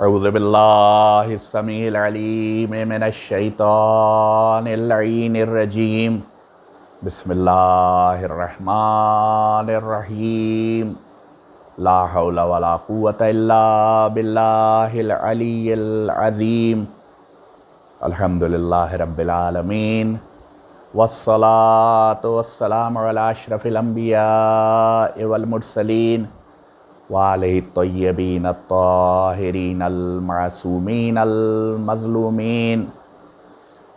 اعوذ باللہ السمیع العلیم من الشیطان اللعین الرجیم بسم اللہ الرحمن الرحیم لا حول ولا قوة الا باللہ العلی العظیم الحمدللہ رب العالمین والصلاة والسلام علی اشرف الانبیاء والمرسلین وعلیہ الطیبین الطاہرین المعصومین المظلومین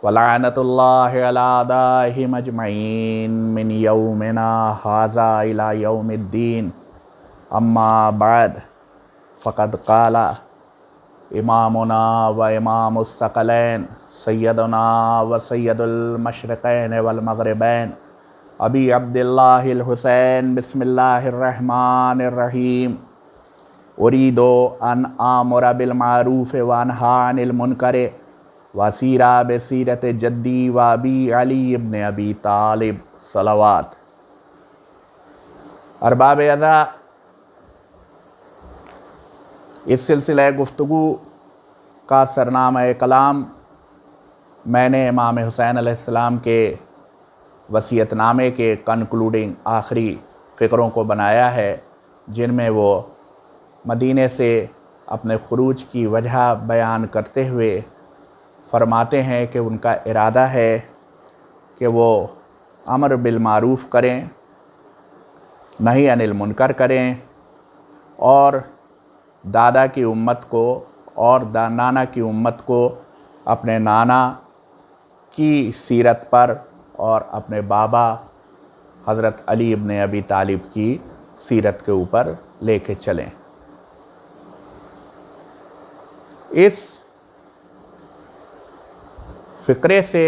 ولعنت اللہ علی اعدائہم اجمعین من یومنا ھذا الی یوم الدین اما بعد فقد قال امامنا و امام الثقلین سیدنا و سید المشرقین والمغربین ابی عبداللہ الحسین بسم اللہ الرحمن الرحیم اريد ان آمر بالمعروف وانہا عن المنکر واسیرا بسیرت جدی و ابی علی ابن ابی طالب صلوات۔ ارباب ازا، اس سلسلہ گفتگو کا سرنامہ کلام میں نے امام حسین علیہ السلام کے وصیت نامے کے کنکلوڈنگ آخری فقروں کو بنایا ہے، جن میں وہ مدینے سے اپنے خروج کی وجہ بیان کرتے ہوئے فرماتے ہیں کہ ان کا ارادہ ہے کہ وہ امر بالمعروف کریں، نہی عن المنکر کریں، اور دادا کی امت کو اور نانا کی امت کو اپنے نانا کی سیرت پر اور اپنے بابا حضرت علی ابن ابی طالب کی سیرت کے اوپر لے کے چلیں۔ اس فقرے سے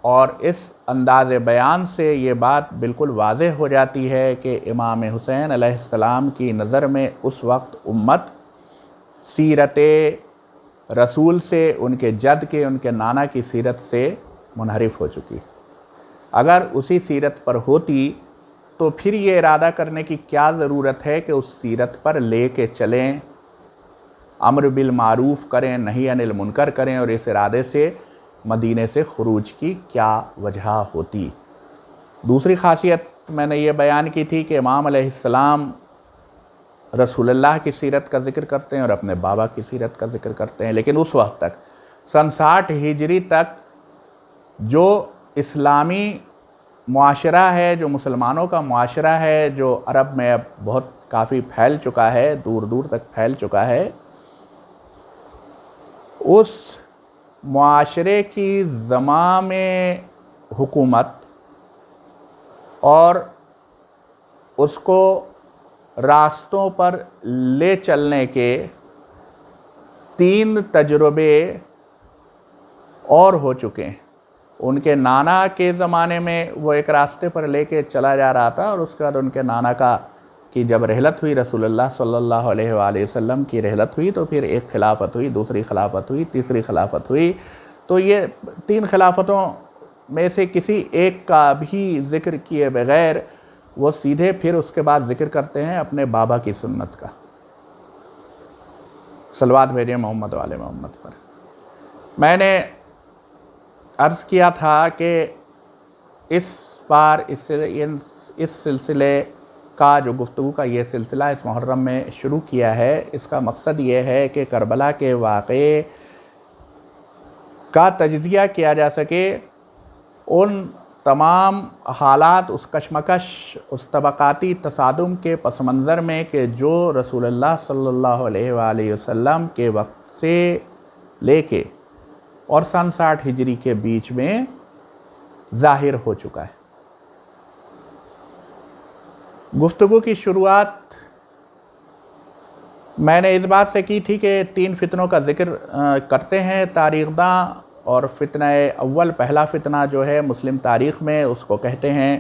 اور اس انداز بیان سے یہ بات بالکل واضح ہو جاتی ہے کہ امام حسین علیہ السلام کی نظر میں اس وقت امت سیرت رسول سے، ان کے جد کے، ان کے نانا کی سیرت سے منحرف ہو چکی۔ اگر اسی سیرت پر ہوتی تو پھر یہ ارادہ کرنے کی کیا ضرورت ہے کہ اس سیرت پر لے کے چلیں، امر بالمعروف کریں، نہی عن المنکر کریں، اور اس ارادے سے مدینے سے خروج کی کیا وجہ ہوتی۔ دوسری خاصیت میں نے یہ بیان کی تھی کہ امام علیہ السلام رسول اللہ کی سیرت کا ذکر کرتے ہیں اور اپنے بابا کی سیرت کا ذکر کرتے ہیں، لیکن اس وقت تک سن 60 ہجری تک جو اسلامی معاشرہ ہے، جو مسلمانوں کا معاشرہ ہے، جو عرب میں اب بہت کافی پھیل چکا ہے، دور دور تک پھیل چکا ہے، اس معاشرے کی زمام حکومت اور اس کو راستوں پر لے چلنے کے 3 تجربے اور ہو چکے ہیں۔ ان کے نانا کے زمانے میں وہ ایک راستے پر لے کے چلا جا رہا تھا، اور اس کے بعد ان کے نانا کی جب رحلت ہوئی، رسول اللہ صلی اللہ علیہ وآلہ وسلم کی رحلت ہوئی، تو پھر ایک خلافت ہوئی، دوسری خلافت ہوئی، تیسری خلافت ہوئی۔ تو یہ 3 خلافتوں میں سے کسی ایک کا بھی ذکر کیے بغیر وہ سیدھے پھر اس کے بعد ذکر کرتے ہیں اپنے بابا کی سنت کا۔ صلوات بھیجیں محمد والے محمد پر۔ میں نے عرض کیا تھا کہ اس بار اس سلسلے کا جو گفتگو کا یہ سلسلہ اس محرم میں شروع کیا ہے، اس کا مقصد یہ ہے کہ کربلا کے واقعے کا تجزیہ کیا جا سکے، ان تمام حالات، اس کشمکش، اس طبقاتی تصادم کے پس منظر میں کہ جو رسول اللہ صلی اللہ علیہ وآلہ وسلم کے وقت سے لے کے اور سن 60 ہجری کے بیچ میں ظاہر ہو چکا ہے۔ گفتگو کی شروعات میں نے اس بات سے کی تھی کہ 3 فتنوں کا ذکر کرتے ہیں تاریخ داں، اور فتنہ اول، پہلا فتنہ جو ہے مسلم تاریخ میں اس کو کہتے ہیں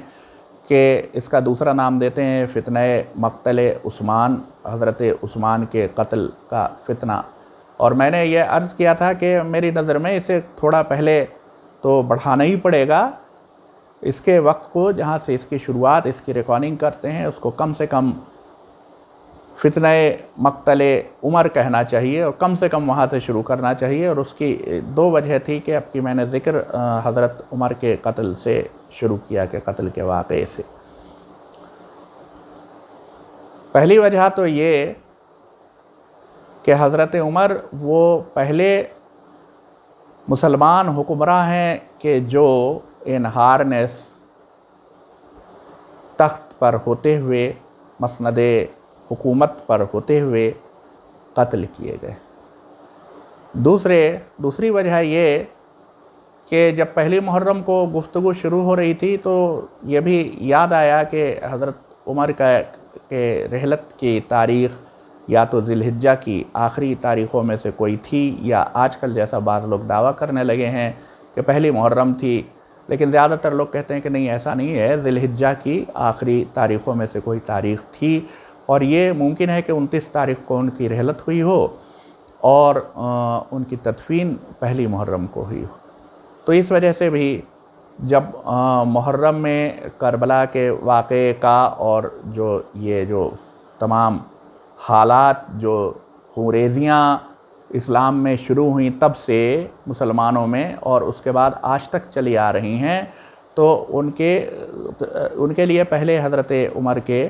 کہ اس کا دوسرا نام دیتے ہیں فتنہ مقتل عثمان، حضرت عثمان کے قتل کا فتنہ۔ اور میں نے یہ عرض کیا تھا کہ میری نظر میں اسے تھوڑا پہلے تو بڑھانا ہی پڑے گا، اس کے وقت کو جہاں سے اس کی شروعات، اس کی ریکارڈنگ کرتے ہیں، اس کو کم سے کم فتنہ مقتل عمر کہنا چاہیے اور کم سے کم وہاں سے شروع کرنا چاہیے، اور اس کی دو وجہ تھی کہ اب کی میں نے ذکر حضرت عمر کے قتل سے شروع کیا، کہ قتل کے واقعے سے۔ پہلی وجہ تو یہ کہ حضرت عمر وہ پہلے مسلمان حکمراں ہیں کہ جو ان ہارنس تخت پر ہوتے ہوئے، مسند حکومت پر ہوتے ہوئے قتل کیے گئے۔ دوسری وجہ یہ کہ جب پہلی محرم کو گفتگو شروع ہو رہی تھی تو یہ بھی یاد آیا کہ حضرت عمر کے رحلت کی تاریخ یا تو ذی الحجہ کی آخری تاریخوں میں سے کوئی تھی، یا آج کل جیسا بعض لوگ دعویٰ کرنے لگے ہیں کہ پہلی محرم تھی، لیکن زیادہ تر لوگ کہتے ہیں کہ نہیں، ایسا نہیں ہے، ذی الحجہ کی آخری تاریخوں میں سے کوئی تاریخ تھی، اور یہ ممکن ہے کہ 29 تاریخ کو ان کی رحلت ہوئی ہو اور ان کی تدفین پہلی محرم کو ہوئی ہو۔ تو اس وجہ سے بھی جب محرم میں کربلا کے واقعے کا اور جو تمام حالات، جو خونریزیاں اسلام میں شروع ہوئیں تب سے مسلمانوں میں اور اس کے بعد آج تک چلی آ رہی ہیں، تو ان کے لیے پہلے حضرت عمر کے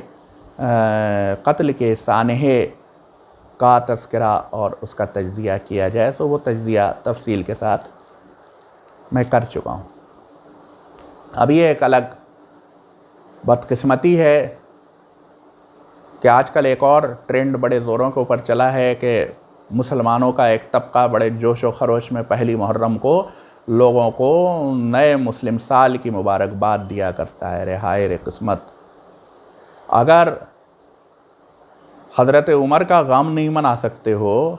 قتل کے سانحے کا تذکرہ اور اس کا تجزیہ کیا جائے، تو وہ تجزیہ تفصیل کے ساتھ میں کر چکا ہوں۔ اب یہ ایک الگ بدقسمتی ہے کہ آج کل ایک اور ٹرینڈ بڑے زوروں کے اوپر چلا ہے کہ مسلمانوں کا ایک طبقہ بڑے جوش و خروش میں پہلی محرم کو لوگوں کو نئے مسلم سال کی مبارکباد دیا کرتا ہے۔ رہائے قسمت، اگر حضرت عمر کا غم نہیں منا سکتے ہو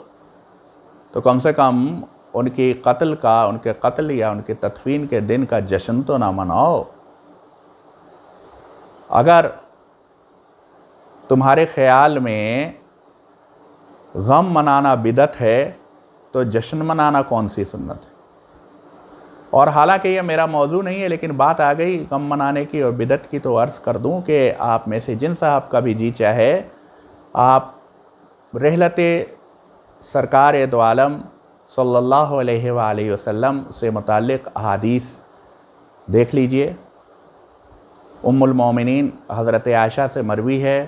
تو کم سے کم ان کے قتل یا ان کے تدفین کے دن کا جشن تو نہ مناؤ۔ اگر تمہارے خیال میں غم منانا بدعت ہے تو جشن منانا کون سی سنت ہے؟ اور حالانکہ یہ میرا موضوع نہیں ہے، لیکن بات آ گئی غم منانے کی اور بدعت کی، تو عرض کر دوں کہ آپ میں سے جن صاحب کا بھی جی چاہے آپ رحلت سرکار دو عالم صلی اللہ علیہ وآلہ وسلم سے متعلق احادیث دیکھ لیجئے۔ ام المومنین حضرت عائشہ سے مروی ہے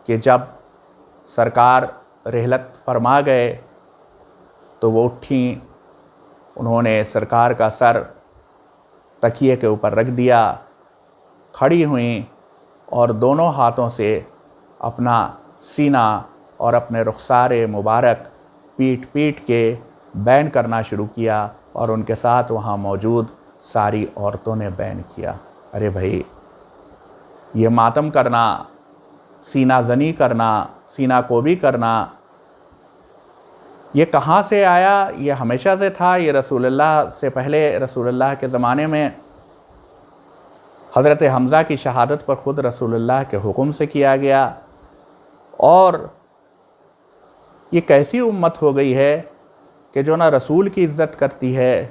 کہ جب سرکار رحلت فرما گئے تو وہ اٹھیں، انہوں نے سرکار کا سر تکیے کے اوپر رکھ دیا، کھڑی ہوئیں اور دونوں ہاتھوں سے اپنا سینہ اور اپنے رخسار مبارک پیٹ پیٹ کے بین کرنا شروع کیا، اور ان کے ساتھ وہاں موجود ساری عورتوں نے بین کیا۔ ارے بھائی، یہ ماتم کرنا، سینہ زنی کرنا، سینہ کوبی کرنا، یہ کہاں سے آیا؟ یہ ہمیشہ سے تھا؟ یہ رسول اللہ سے پہلے، رسول اللہ کے زمانے میں حضرت حمزہ کی شہادت پر خود رسول اللہ کے حکم سے کیا گیا، اور یہ کیسی امت ہو گئی ہے کہ جو نہ رسول کی عزت کرتی ہے،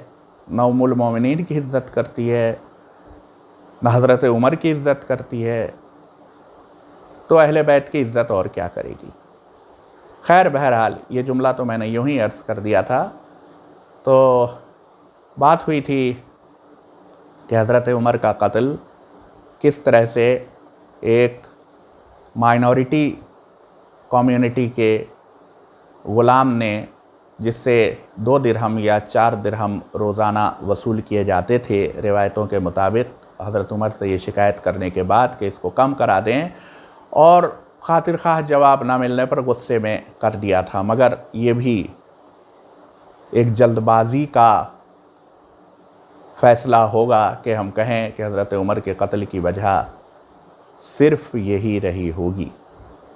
نہ ام المومنین کی عزت کرتی ہے، نہ حضرت عمر کی عزت کرتی ہے، تو اہل بیت کی عزت اور کیا کرے گی؟ خیر، بہرحال یہ جملہ تو میں نے یوں ہی عرض کر دیا تھا۔ تو بات ہوئی تھی کہ حضرت عمر کا قتل کس طرح سے ایک مائنورٹی کمیونٹی کے غلام نے، جس سے 2 درہم یا 4 درہم روزانہ وصول کیے جاتے تھے روایتوں کے مطابق، حضرت عمر سے یہ شکایت کرنے کے بعد کہ اس کو کم کرا دیں، اور خاطر خواہ جواب نہ ملنے پر غصے میں کر دیا تھا۔ مگر یہ بھی ایک جلد بازی کا فیصلہ ہوگا کہ ہم کہیں کہ حضرت عمر کے قتل کی وجہ صرف یہی رہی ہوگی۔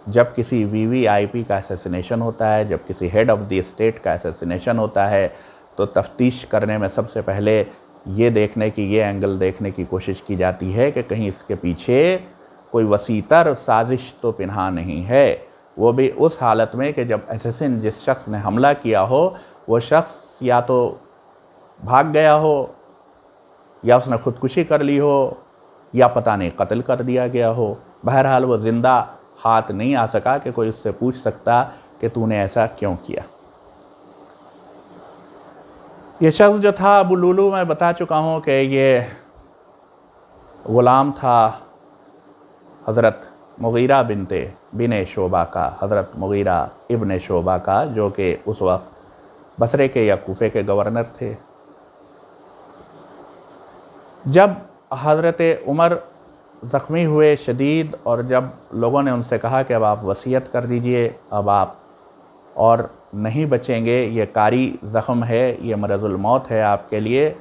جب کسی VVIP کا اسیسینیشن ہوتا ہے، جب کسی ہیڈ آف دی اسٹیٹ کا اسیسینیشن ہوتا ہے، تو تفتیش کرنے میں سب سے پہلے یہ دیکھنے کی، یہ اینگل دیکھنے کی کوشش کی جاتی ہے کہ کہیں اس کے پیچھے کوئی وسیع تر سازش تو پنہا نہیں ہے، وہ بھی اس حالت میں کہ جب اسیسن جس شخص نے حملہ کیا ہو وہ شخص یا تو بھاگ گیا ہو، یا اس نے خودکشی کر لی ہو، یا پتہ نہیں قتل کر دیا گیا ہو، بہرحال وہ زندہ ہاتھ نہیں آ سکا کہ کوئی اس سے پوچھ سکتا کہ تو نے ایسا کیوں کیا۔ یہ شخص جو تھا ابو لولو، میں بتا چکا ہوں کہ یہ غلام تھا حضرت مغیرہ بن شعبہ کا، حضرت مغیرہ ابن شعبہ کا، جو کہ اس وقت بصرے کے یا کوفے کے گورنر تھے۔ جب حضرت عمر زخمی ہوئے شدید، اور جب لوگوں نے ان سے کہا کہ اب آپ وصیت کر دیجئے، اب آپ اور نہیں بچیں گے، یہ کاری زخم ہے، یہ مرض الموت ہے آپ کے لیے،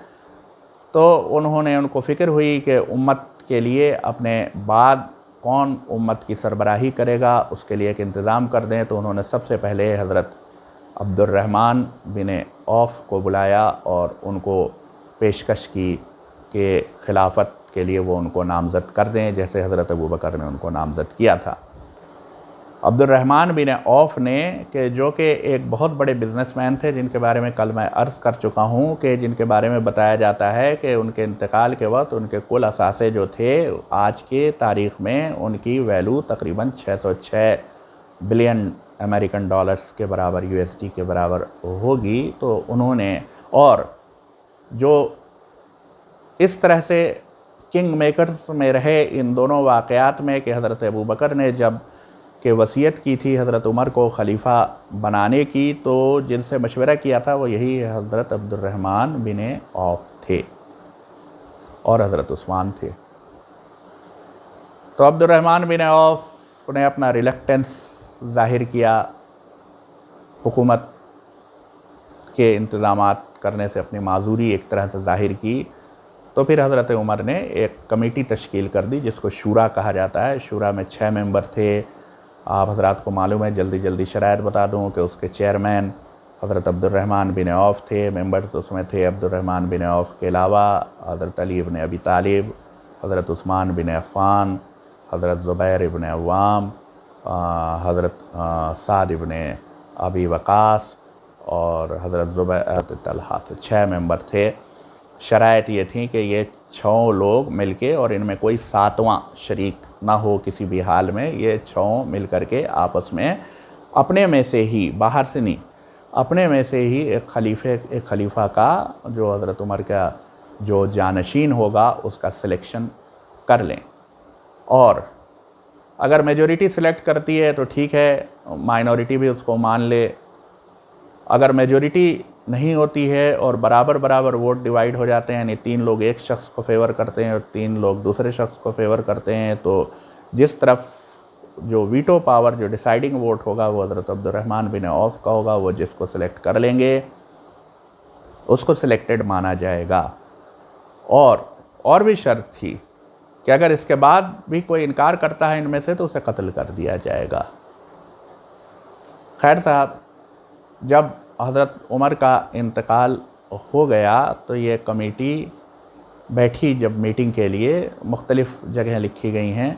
تو انہوں نے ان کو فکر ہوئی کہ امت کے لیے اپنے بعد کون امت کی سربراہی کرے گا، اس کے لیے ایک انتظام کر دیں۔ تو انہوں نے سب سے پہلے حضرت عبد الرحمن بن عوف کو بلایا اور ان کو پیشکش کی کہ خلافت کے لیے وہ ان کو نامزد کر دیں، جیسے حضرت ابوبکر نے ان کو نامزد کیا تھا۔ عبد الرحمن بن عوف نے، کہ جو کہ ایک بہت بڑے بزنس مین تھے، جن کے بارے میں کل میں عرض کر چکا ہوں کہ جن کے بارے میں بتایا جاتا ہے کہ ان کے انتقال کے وقت ان کے کل اثاثے جو تھے آج کے تاریخ میں ان کی ویلو تقریباً 606 بلین امریکن ڈالرز کے برابر، یو ایس ڈی کے برابر ہوگی۔ تو انہوں نے، اور جو اس طرح سے کنگ میکرز میں رہے ان دونوں واقعات میں، کہ حضرت ابوبکر نے جب کہ وصیت کی تھی حضرت عمر کو خلیفہ بنانے کی، تو جن سے مشورہ کیا تھا وہ یہی حضرت عبد الرحمن بن عوف تھے اور حضرت عثمان تھے۔ تو عبد الرحمن بن عوف نے اپنا ریلیکٹنس ظاہر کیا، حکومت کے انتظامات کرنے سے اپنی معذوری ایک طرح سے ظاہر کی۔ تو پھر حضرت عمر نے ایک کمیٹی تشکیل کر دی جس کو شورا کہا جاتا ہے۔ شورا میں 6 ممبر تھے۔ آپ حضرات کو معلوم ہے، جلدی شرائط بتا دوں کہ اس کے چیئرمین حضرت عبد الرحمن بن عوف تھے۔ ممبرز اس میں تھے عبد الرحمن بن عوف کے علاوہ حضرت علی بن ابی طالب، حضرت عثمان بن عفان، حضرت زبیر بن عوام، حضرت سعد بن ابی وقاص اور حضرت طلحہ۔ 6 ممبر تھے۔ شرائط یہ تھیں کہ یہ 6 لوگ مل کے، اور ان میں کوئی 7واں شریک نہ ہو کسی بھی حال میں، یہ 6 مل کر کے آپس میں اپنے میں سے ہی، باہر سے نہیں، اپنے میں سے ہی ایک خلیفہ کا، جو حضرت عمر کا جو جانشین ہوگا، اس کا سلیکشن کر لیں۔ اور اگر میجورٹی سلیکٹ کرتی ہے تو ٹھیک ہے، مائنورٹی بھی اس کو مان لے۔ اگر میجورٹی نہیں ہوتی ہے اور برابر ووٹ ڈیوائیڈ ہو جاتے ہیں، یعنی 3 لوگ ایک شخص کو فیور کرتے ہیں اور 3 لوگ دوسرے شخص کو فیور کرتے ہیں، تو جس طرف جو ویٹو پاور، جو ڈیسائیڈنگ ووٹ ہوگا، وہ حضرت عبد الرحمن بن عوف کا ہوگا۔ وہ جس کو سلیکٹ کر لیں گے اس کو سلیکٹڈ مانا جائے گا۔ اور بھی شرط تھی کہ اگر اس کے بعد بھی کوئی انکار کرتا ہے ان میں سے تو اسے قتل کر دیا جائے گا۔ خیر صاحب، جب حضرت عمر کا انتقال ہو گیا تو یہ کمیٹی بیٹھی جب میٹنگ کے لیے، مختلف جگہیں لکھی گئی ہیں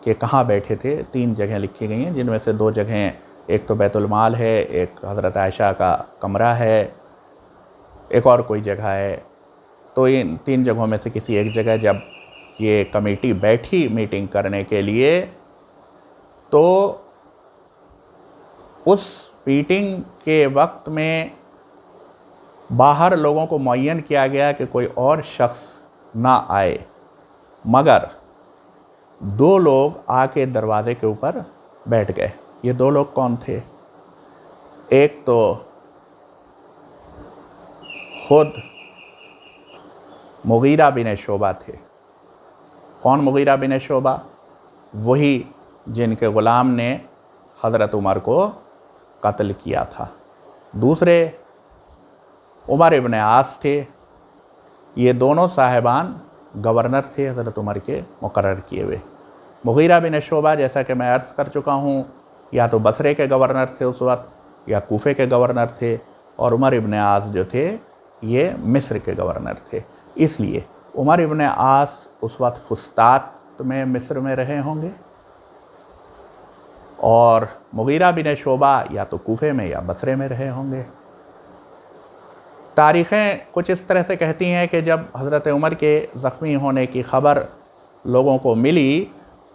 کہ کہاں بیٹھے تھے۔ 3 جگہیں لکھی گئی ہیں، جن میں سے 2 جگہیں، ایک تو بیت المال ہے، ایک حضرت عائشہ کا کمرہ ہے، ایک اور کوئی جگہ ہے۔ تو ان 3 جگہوں میں سے کسی ایک جگہ جب یہ کمیٹی بیٹھی میٹنگ کرنے کے لیے، تو اس میٹنگ کے وقت میں باہر لوگوں کو معین کیا گیا کہ کوئی اور شخص نہ آئے، مگر 2 لوگ آ کے دروازے کے اوپر بیٹھ گئے۔ یہ 2 لوگ کون تھے؟ ایک تو خود مغیرہ بن شعبہ تھے۔ کون مغیرہ بن شعبہ؟ وہی جن کے غلام نے حضرت عمر کو قتل کیا تھا۔ دوسرے عمر ابن عاص تھے۔ یہ دونوں صاحبان گورنر تھے حضرت عمر کے مقرر کیے ہوئے۔ مغیرہ بن شعبہ، جیسا کہ میں عرض کر چکا ہوں، یا تو بصرے کے گورنر تھے اس وقت، یا کوفے کے گورنر تھے، اور عمر ابن عاص جو تھے یہ مصر کے گورنر تھے۔ اس لیے عمر ابن عاص اس وقت فسطاط میں مصر میں رہے ہوں گے، اور مغیرہ بن شعبہ یا تو کوفے میں یا بصرے میں رہے ہوں گے۔ تاریخیں کچھ اس طرح سے کہتی ہیں کہ جب حضرت عمر کے زخمی ہونے کی خبر لوگوں کو ملی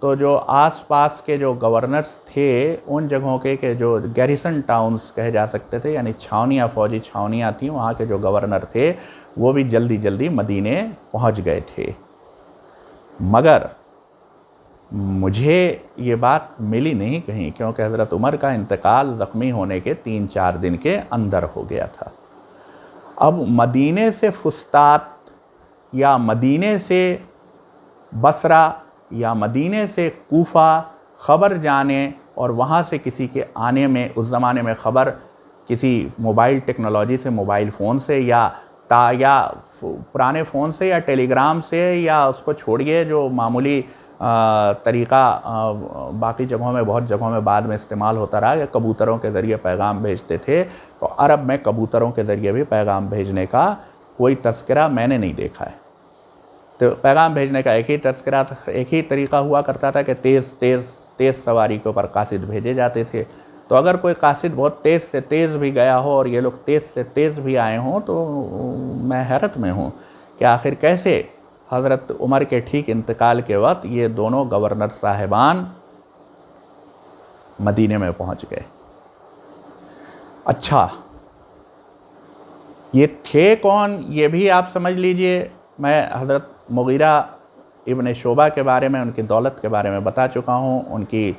تو جو آس پاس کے جو گورنرز تھے ان جگہوں کے جو گیریسن ٹاؤنز کہے جا سکتے تھے، یعنی چھاونیاں، فوجی چھاونیاں تھیں، وہاں کے جو گورنر تھے وہ بھی جلدی جلدی مدینے پہنچ گئے تھے۔ مگر مجھے یہ بات ملی نہیں کہیں، کیونکہ حضرت عمر کا انتقال زخمی ہونے کے 3-4 دن کے اندر ہو گیا تھا۔ اب مدینے سے فسطاط یا مدینے سے بصرہ یا مدینے سے کوفہ خبر جانے اور وہاں سے کسی کے آنے میں، اس زمانے میں خبر کسی موبائل ٹیکنالوجی سے، موبائل فون سے یا پرانے فون سے یا ٹیلی گرام سے، یا اس کو چھوڑیے جو معمولی طریقہ باقی جگہوں میں، بہت جگہوں میں بعد میں استعمال ہوتا رہا، کہ کبوتروں کے ذریعے پیغام بھیجتے تھے، تو عرب میں کبوتروں کے ذریعے بھی پیغام بھیجنے کا کوئی تذکرہ میں نے نہیں دیکھا ہے۔ تو پیغام بھیجنے کا ایک ہی طریقہ ہوا کرتا تھا کہ تیز سواری کے اوپر قاصد بھیجے جاتے تھے۔ تو اگر کوئی قاصد بہت تیز سے تیز بھی گیا ہو اور یہ لوگ تیز سے تیز بھی آئے ہوں، تو میں حیرت میں ہوں کہ آخر کیسے حضرت عمر کے ٹھیک انتقال کے وقت یہ دونوں گورنر صاحبان مدینے میں پہنچ گئے۔ اچھا، یہ تھے کون یہ بھی آپ سمجھ لیجئے۔ میں حضرت مغیرہ ابن شعبہ کے بارے میں، ان کی دولت کے بارے میں بتا چکا ہوں، ان کی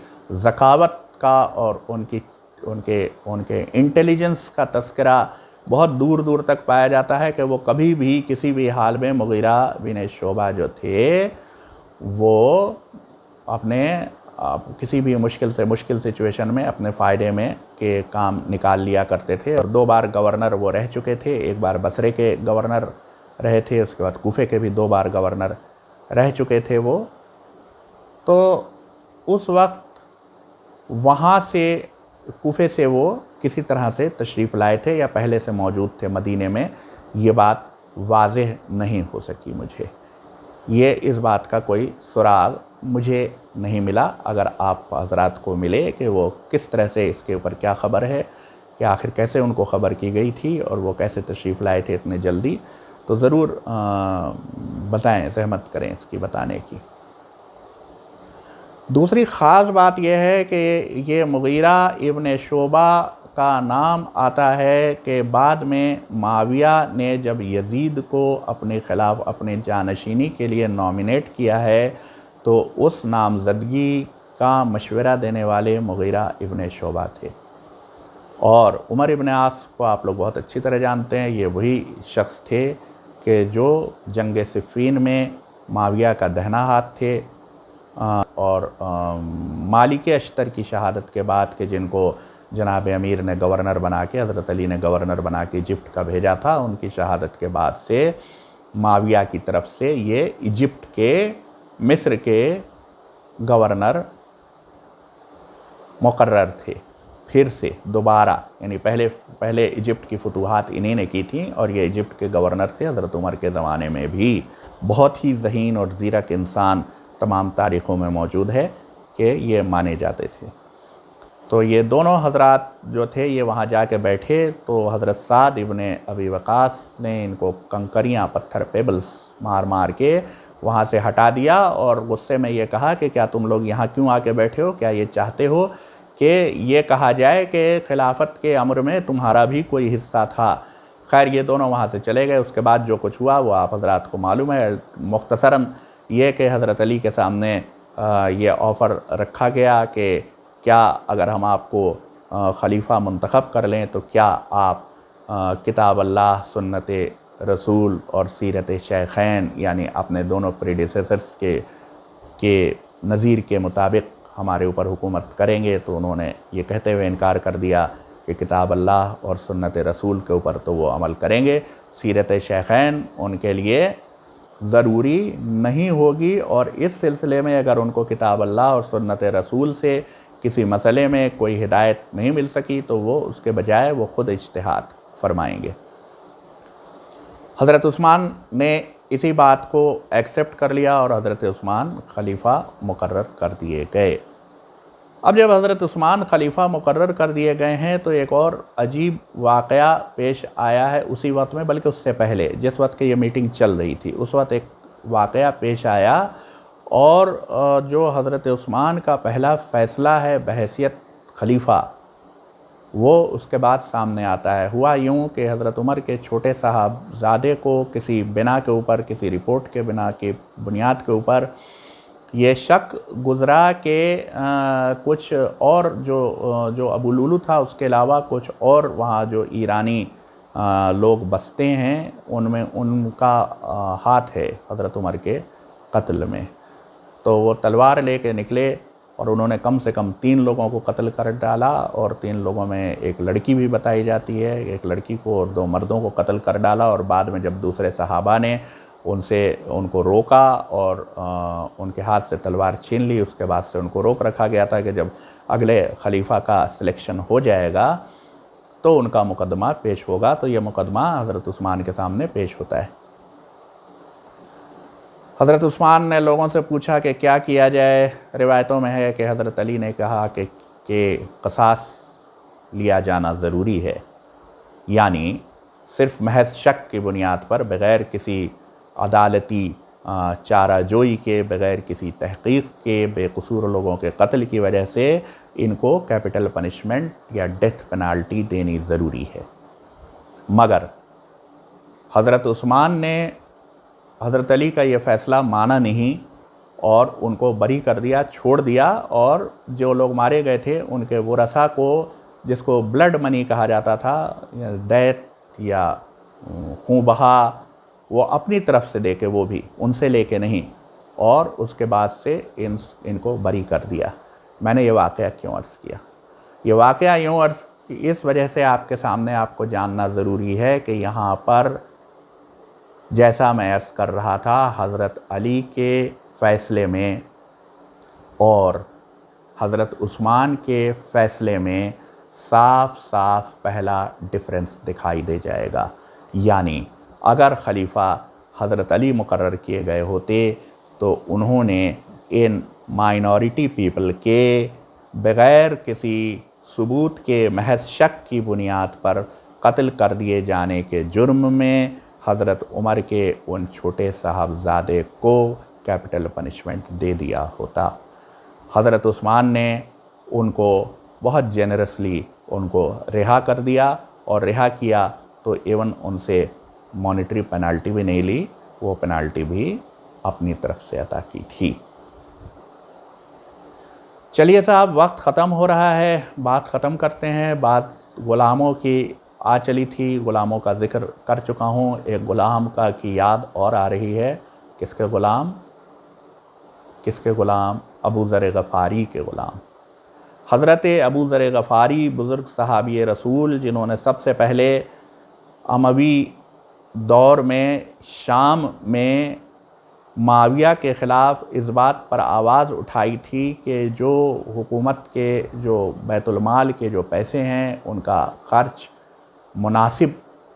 ذکاوت کا اور ان کے انٹیلیجنس کا تذکرہ بہت دور دور تک پایا جاتا ہے، کہ وہ کبھی بھی کسی بھی حال میں مغیرہ بن شعبہ جو تھے وہ اپنے کسی بھی مشکل سچویشن میں اپنے فائدے میں کے کام نکال لیا کرتے تھے۔ اور 2 بار گورنر وہ رہ چکے تھے، ایک بار بصرے کے گورنر رہے تھے، اس کے بعد کوفے کے بھی 2 بار گورنر رہ چکے تھے وہ۔ تو اس وقت وہاں سے کوفے سے وہ کسی طرح سے تشریف لائے تھے یا پہلے سے موجود تھے مدینے میں، یہ بات واضح نہیں ہو سکی مجھے۔ اس بات کا کوئی سراغ مجھے نہیں ملا۔ اگر آپ حضرات کو ملے کہ وہ کس طرح سے اس کے اوپر کیا خبر ہے، کہ آخر کیسے ان کو خبر کی گئی تھی اور وہ کیسے تشریف لائے تھے اتنے جلدی، تو ضرور بتائیں، زحمت کریں اس کی بتانے کی۔ دوسری خاص بات یہ ہے کہ یہ مغیرہ ابن شعبہ کا نام آتا ہے کہ بعد میں معاویہ نے جب یزید کو اپنے خلاف اپنے جانشینی کے لیے نامینیٹ کیا ہے، تو اس نامزدگی کا مشورہ دینے والے مغیرہ ابن شعبہ تھے۔ اور عمر ابن عاص کو آپ لوگ بہت اچھی طرح جانتے ہیں، یہ وہی شخص تھے کہ جو جنگ صفین میں معاویہ کا دہنا ہاتھ تھے، اور مالک اشتر کی شہادت کے بعد کہ جن کو جناب امیر نے گورنر بنا کے، حضرت علی نے گورنر بنا کے ایجپٹ کا بھیجا تھا، ان کی شہادت کے بعد سے معاویہ کی طرف سے یہ ایجپٹ کے، مصر کے گورنر مقرر تھے پھر سے دوبارہ، یعنی پہلے ایجپٹ کی فتوحات انہی نے کی تھیں اور یہ ایجپٹ کے گورنر تھے حضرت عمر کے زمانے میں بھی۔ بہت ہی ذہین اور زیرک انسان تمام تاریخوں میں موجود ہے کہ یہ مانے جاتے تھے۔ تو یہ دونوں حضرات جو تھے یہ وہاں جا کے بیٹھے، تو حضرت سعد ابن ابی وقاص نے ان کو کنکریاں، پتھر، پیبلز مار مار کے وہاں سے ہٹا دیا، اور غصے میں یہ کہا کہ کیا تم لوگ یہاں کیوں آ کے بیٹھے ہو؟ کیا یہ چاہتے ہو کہ یہ کہا جائے کہ خلافت کے امر میں تمہارا بھی کوئی حصہ تھا؟ خیر، یہ دونوں وہاں سے چلے گئے۔ اس کے بعد جو کچھ ہوا وہ آپ حضرات کو معلوم ہے۔ مختصراً یہ کہ حضرت علی کے سامنے یہ آفر رکھا گیا کہ کیا اگر ہم آپ کو خلیفہ منتخب کر لیں تو کیا آپ کتاب اللہ، سنت رسول اور سیرت شیخین، یعنی اپنے دونوں پریڈیسیسرز کے نظیر کے مطابق ہمارے اوپر حکومت کریں گے؟ تو انہوں نے یہ کہتے ہوئے انکار کر دیا کہ کتاب اللہ اور سنت رسول کے اوپر تو وہ عمل کریں گے، سیرت شیخین ان کے لیے ضروری نہیں ہوگی، اور اس سلسلے میں اگر ان کو کتاب اللہ اور سنت رسول سے کسی مسئلے میں کوئی ہدایت نہیں مل سکی تو وہ اس کے بجائے وہ خود اجتہاد فرمائیں گے۔ حضرت عثمان نے اسی بات کو ایکسیپٹ کر لیا اور حضرت عثمان خلیفہ مقرر کر دیے گئے۔ اب جب حضرت عثمان خلیفہ مقرر کر دیے گئے ہیں تو ایک اور عجیب واقعہ پیش آیا ہے اسی وقت میں، بلکہ اس سے پہلے جس وقت کہ یہ میٹنگ چل رہی تھی اس وقت ایک واقعہ پیش آیا، اور جو حضرت عثمان کا پہلا فیصلہ ہے بحیثیت خلیفہ، وہ اس کے بعد سامنے آتا ہے۔ ہوا یوں کہ حضرت عمر کے چھوٹے صاحبزادے کو کسی بنا کے اوپر، کسی رپورٹ کے بنا کی بنیاد کے اوپر یہ شک گزرا کہ کچھ اور جو ابو لولو تھا اس کے علاوہ کچھ اور وہاں جو ایرانی لوگ بستے ہیں ان میں ان کا ہاتھ ہے حضرت عمر کے قتل میں۔ تو وہ تلوار لے کے نکلے اور انہوں نے کم سے کم 3 لوگوں کو قتل کر ڈالا، اور 3 لوگوں میں ایک لڑکی بھی بتائی جاتی ہے، ایک لڑکی کو اور 2 مردوں کو قتل کر ڈالا۔ اور بعد میں جب دوسرے صحابہ نے ان کو روکا اور ان کے ہاتھ سے تلوار چھین لی، اس کے بعد سے ان کو روک رکھا گیا تھا کہ جب اگلے خلیفہ کا سلیکشن ہو جائے گا تو ان کا مقدمہ پیش ہوگا۔ تو یہ مقدمہ حضرت عثمان کے سامنے پیش ہوتا ہے۔ حضرت عثمان نے لوگوں سے پوچھا کہ کیا کیا جائے۔ روایتوں میں ہے کہ حضرت علی نے کہا کہ قصاص لیا جانا ضروری ہے، یعنی صرف محض شک کی بنیاد پر، بغیر کسی عدالتی چارہ جوئی کے، بغیر کسی تحقیق کے، بے قصور لوگوں کے قتل کی وجہ سے ان کو کیپٹل پنشمنٹ یا ڈیتھ پینالٹی دینی ضروری ہے۔ مگر حضرت عثمان نے حضرت علی کا یہ فیصلہ مانا نہیں اور ان کو بری کر دیا، چھوڑ دیا، اور جو لوگ مارے گئے تھے ان کے ورثاء کو، جس کو بلڈ منی کہا جاتا تھا، دیت یا خون بہا، وہ اپنی طرف سے دے کے، وہ بھی ان سے لے کے نہیں، اور اس کے بعد سے ان کو بری کر دیا۔ میں نے یہ واقعہ کیوں عرض کیا؟ یہ واقعہ یوں عرض اس وجہ سے آپ کے سامنے آپ کو جاننا ضروری ہے کہ یہاں پر جیسا میں عرض کر رہا تھا، حضرت علی کے فیصلے میں اور حضرت عثمان کے فیصلے میں صاف صاف پہلا ڈفرنس دکھائی دے جائے گا۔ یعنی اگر خلیفہ حضرت علی مقرر کیے گئے ہوتے تو انہوں نے ان مائنورٹی پیپل کے بغیر کسی ثبوت کے، محض شک کی بنیاد پر قتل کر دیے جانے کے جرم میں حضرت عمر کے ان چھوٹے صاحبزادے کو کیپٹل پنشمنٹ دے دیا ہوتا۔ حضرت عثمان نے ان کو بہت جنرسلی ان کو رہا کر دیا، اور رہا کیا تو ایون ان سے مانیٹری پینالٹی بھی نہیں لی، وہ پینالٹی بھی اپنی طرف سے عطا کی تھی۔ چلیے صاحب، وقت ختم ہو رہا ہے، بات ختم کرتے ہیں۔ بات غلاموں کی آ چلی تھی، غلاموں کا ذکر کر چکا ہوں، ایک غلام کی یاد اور آ رہی ہے۔ کس کے غلام؟ کس کے غلام؟ ابو ذر غفاری کے غلام۔ حضرت ابو ذر غفاری بزرگ صحابی رسول، جنہوں نے سب سے پہلے اموی دور میں شام میں معاویہ کے خلاف اس بات پر آواز اٹھائی تھی کہ جو حکومت کے جو بیت المال کے جو پیسے ہیں ان کا خرچ مناسب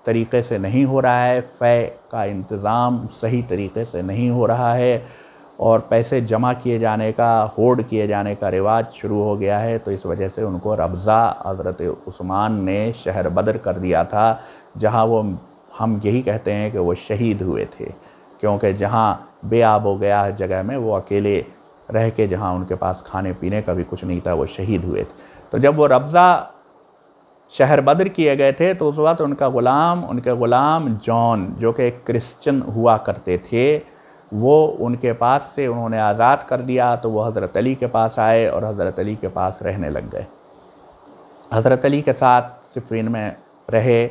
طریقے سے نہیں ہو رہا ہے، فے کا انتظام صحیح طریقے سے نہیں ہو رہا ہے، اور پیسے جمع کیے جانے کا، ہوڑ کیے جانے کا رواج شروع ہو گیا ہے۔ تو اس وجہ سے ان کو ربضہ حضرت عثمان نے شہر بدر کر دیا تھا، جہاں وہ، ہم یہی کہتے ہیں کہ وہ شہید ہوئے تھے، کیونکہ جہاں بے آب ہو گیا جگہ میں وہ اکیلے رہ کے، جہاں ان کے پاس کھانے پینے کا بھی کچھ نہیں تھا، وہ شہید ہوئے تھے۔ تو جب وہ ربضہ شہر بدر کیے گئے تھے تو اس وقت ان کے غلام جان، جو کہ ایک کرسچن ہوا کرتے تھے، وہ ان کے پاس سے انہوں نے آزاد کر دیا۔ تو وہ حضرت علی کے پاس آئے اور حضرت علی کے پاس رہنے لگ گئے، حضرت علی کے ساتھ صفین میں رہے،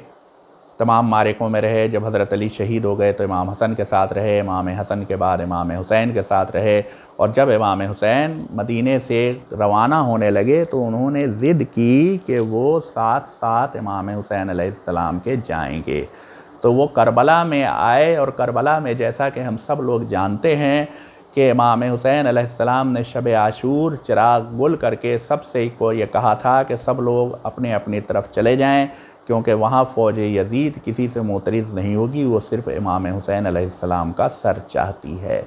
تمام معرکوں میں رہے۔ جب حضرت علی شہید ہو گئے تو امام حسن کے ساتھ رہے، امام حسن کے بعد امام حسین کے ساتھ رہے، اور جب امام حسین مدینے سے روانہ ہونے لگے تو انہوں نے ضد کی کہ وہ ساتھ ساتھ امام حسین علیہ السلام کے جائیں گے۔ تو وہ کربلا میں آئے، اور کربلا میں جیسا کہ ہم سب لوگ جانتے ہیں کہ امام حسین علیہ السلام نے شب عاشور چراغ گل کر کے سب سے کو یہ کہا تھا کہ سب لوگ اپنے اپنی طرف چلے جائیں، کیونکہ وہاں فوج یزید کسی سے معترض نہیں ہوگی، وہ صرف امام حسین علیہ السلام کا سر چاہتی ہے۔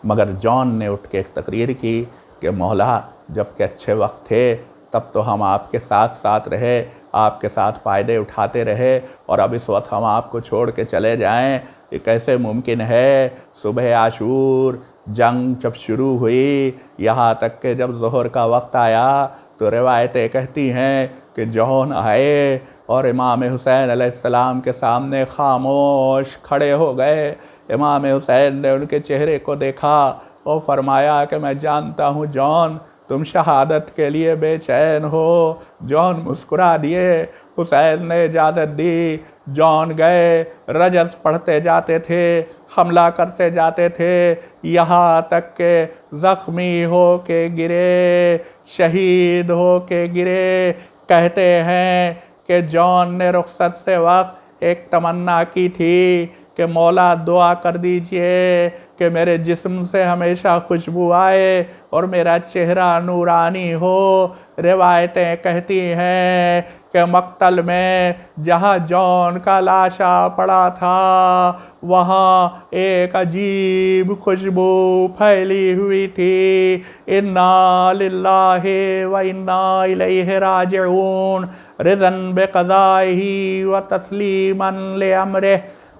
مگر جان نے اٹھ کے ایک تقریر کی کہ مولا، جب کہ اچھے وقت تھے تب تو ہم آپ کے ساتھ ساتھ رہے، آپ کے ساتھ فائدے اٹھاتے رہے، اور اب اس وقت ہم آپ کو چھوڑ کے چلے جائیں، یہ کیسے ممکن ہے؟ صبح عاشور جنگ جب شروع ہوئی، یہاں تک کہ جب ظہر کا وقت آیا تو روایتیں کہتی ہیں کہ جون آئے اور امام حسین علیہ السلام کے سامنے خاموش کھڑے ہو گئے۔ امام حسین نے ان کے چہرے کو دیکھا اور فرمایا کہ میں جانتا ہوں جون تم شہادت کے لیے بے چین ہو۔ جون مسکرا دیے، حسین نے اجازت دی، جون گئے، رجز پڑھتے جاتے تھے، حملہ کرتے جاتے تھے، یہاں تک کہ زخمی ہو کے گرے، شہید ہو کے گرے۔ کہتے ہیں کہ جون نے رخصت سے وقت ایک تمنا کی تھی کہ مولا دعا کر دیجئے کہ میرے جسم سے ہمیشہ خوشبو آئے اور میرا چہرہ نورانی ہو۔ روایتیں کہتی ہیں کہ مقتل میں جہاں جون کا لاشا پڑا تھا وہاں ایک عجیب خوشبو پھیلی ہوئی تھی۔ انا للہ و انا الیہ راجعون، رضا بقضائہ و تسلیما لامرہ،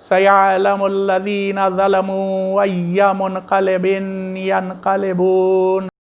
سیعلم الذین ظلموا ای منقلب ینقلبون۔